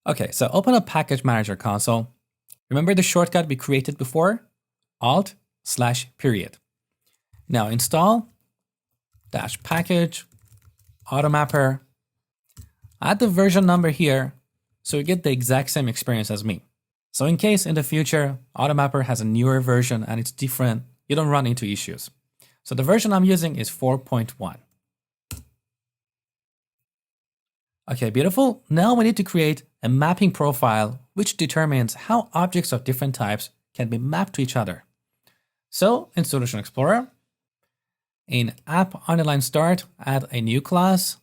Okay, so open up Package Manager console. Remember the shortcut we created before? Alt/period. Now install -package AutoMapper. Add the version number here so you get the exact same experience as me. So in case in the future AutoMapper has a newer version and it's different, you don't run into issues. So the version I'm using is 4.1. Okay, beautiful. Now we need to create a mapping profile which determines how objects of different types can be mapped to each other. So in Solution Explorer, in app_start, add a new class.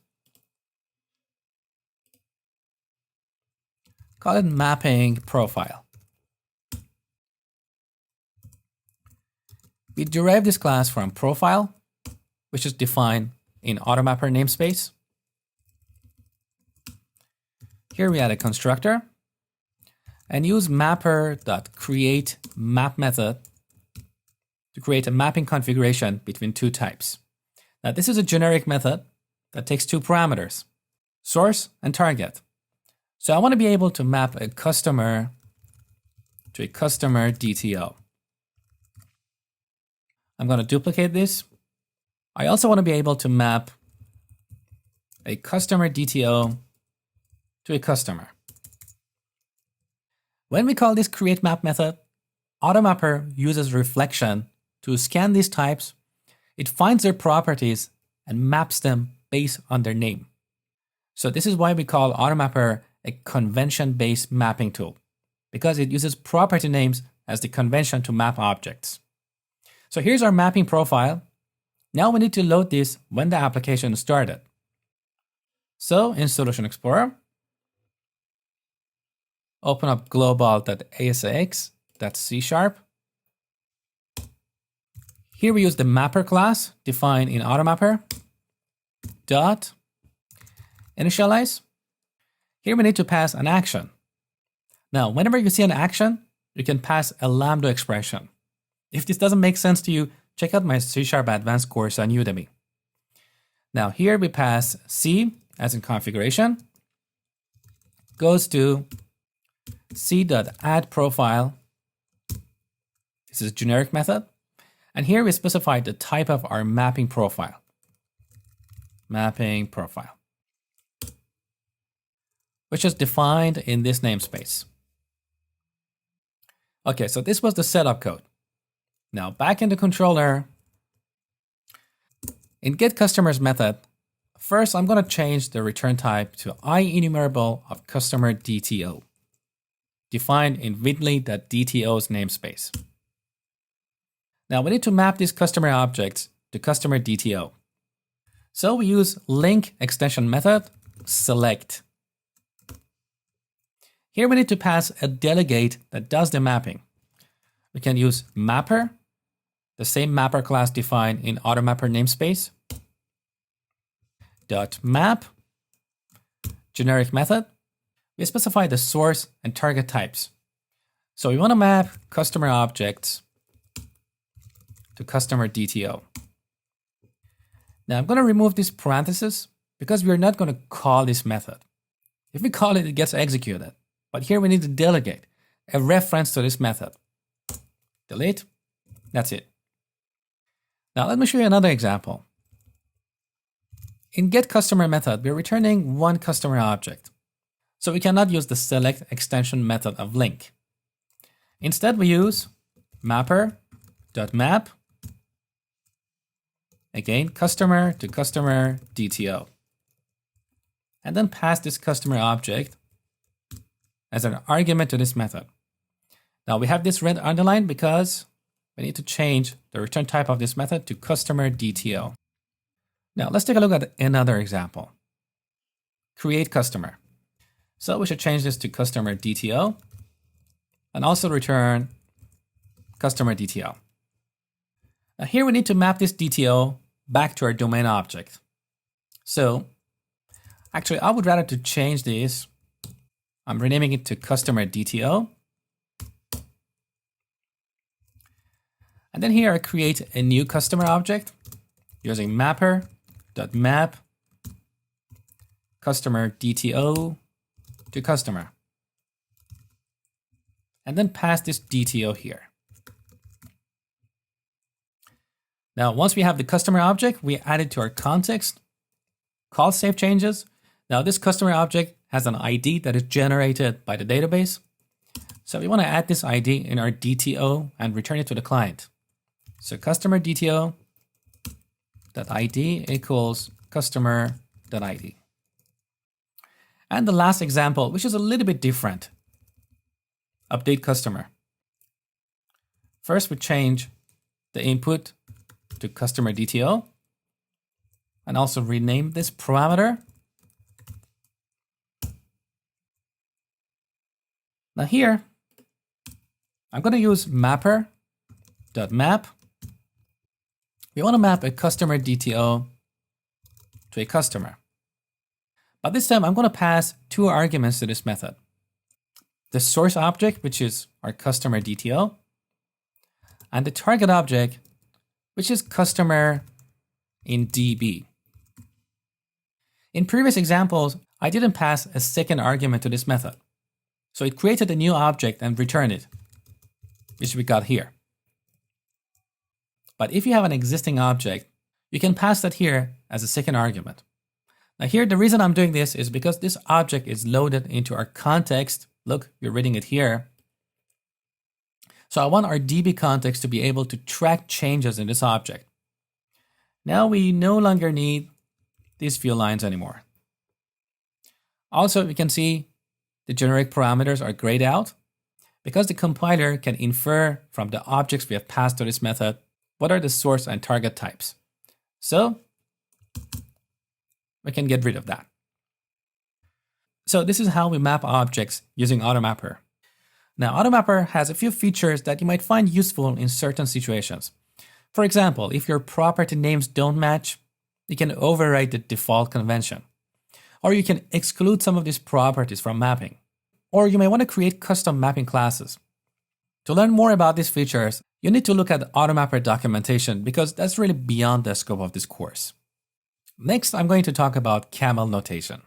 Call it mapping profile. We derive this class from profile, which is defined in AutoMapper namespace. Here we add a constructor and use mapper.createMap method to create a mapping configuration between two types. Now this is a generic method that takes two parameters, source and target. So I want to be able to map a customer to a customer DTO. I'm going to duplicate this. I also want to be able to map a customer DTO to a customer. When we call this createMap method, AutoMapper uses reflection to scan these types. It finds their properties and maps them based on their name. So this is why we call AutoMapper a convention-based mapping tool, because it uses property names as the convention to map objects. So here's our mapping profile. Now we need to load this when the application started. So in Solution Explorer, open up global.asx.c#. Here we use the mapper class defined in AutoMapper. Dot initialize. Here we need to pass an action. Now, whenever you see an action, you can pass a Lambda expression. If this doesn't make sense to you, check out my C# Advanced course on Udemy. Now here we pass C as in configuration, goes to c.addProfile. This is a generic method. And here we specify the type of our mapping profile. Mapping profile, which is defined in this namespace. Okay, so this was the setup code. Now back in the controller, in getCustomers method, first I'm going to change the return type to IEnumerable of customer DTO, defined in vidly.dto's namespace. Now we need to map these customer objects to customer DTO. So we use link extension method select. Here we need to pass a delegate that does the mapping. We can use mapper, the same mapper class defined in AutoMapper namespace. .map, generic method. We specify the source and target types. So we want to map customer objects to customer DTO. Now I'm going to remove this parenthesis because we're not going to call this method. If we call it, it gets executed. But here we need to delegate a reference to this method. Delete. That's it. Now let me show you another example. In getCustomer method, we're returning one customer object. So we cannot use the select extension method of link. Instead, we use mapper.map. Again, customer to customer DTO. And then pass this customer object as an argument to this method. Now we have this red underline because we need to change the return type of this method to customer DTO. Now let's take a look at another example. Create customer. So we should change this to customer DTO and also return customer DTO. Now here we need to map this DTO back to our domain object. So actually I would rather to change this. I'm renaming it to customer DTO. And then here I create a new customer object using mapper.map customer DTO to customer. and then pass this DTO here. Now, once we have the customer object, we add it to our context, call save changes. Now, this customer object has an ID that is generated by the database. So we want to add this ID in our DTO and return it to the client. So customer DTO.ID equals customer.ID. And the last example, which is a little bit different, update customer. First, we change the input to customer DTO and also rename this parameter. Now here, I'm going to use mapper.map. We want to map a customer DTO to a customer. But this time I'm going to pass two arguments to this method. The source object, which is our customer DTO, and the target object, which is customer in DB. In previous examples, I didn't pass a second argument to this method. So it created a new object and returned it, which we got here. But if you have an existing object, you can pass that here as a second argument. Now here, the reason I'm doing this is because this object is loaded into our context. Look, you're reading it here. So I want our DB context to be able to track changes in this object. Now we no longer need these few lines anymore. Also, we can see the generic parameters are grayed out because the compiler can infer from the objects we have passed to this method what are the source and target types. So we can get rid of that. So this is how we map objects using AutoMapper. Now, AutoMapper has a few features that you might find useful in certain situations. For example, if your property names don't match, you can override the default convention. Or you can exclude some of these properties from mapping. Or you may want to create custom mapping classes. To learn more about these features, you need to look at the AutoMapper documentation because that's really beyond the scope of this course. Next, I'm going to talk about camel notation.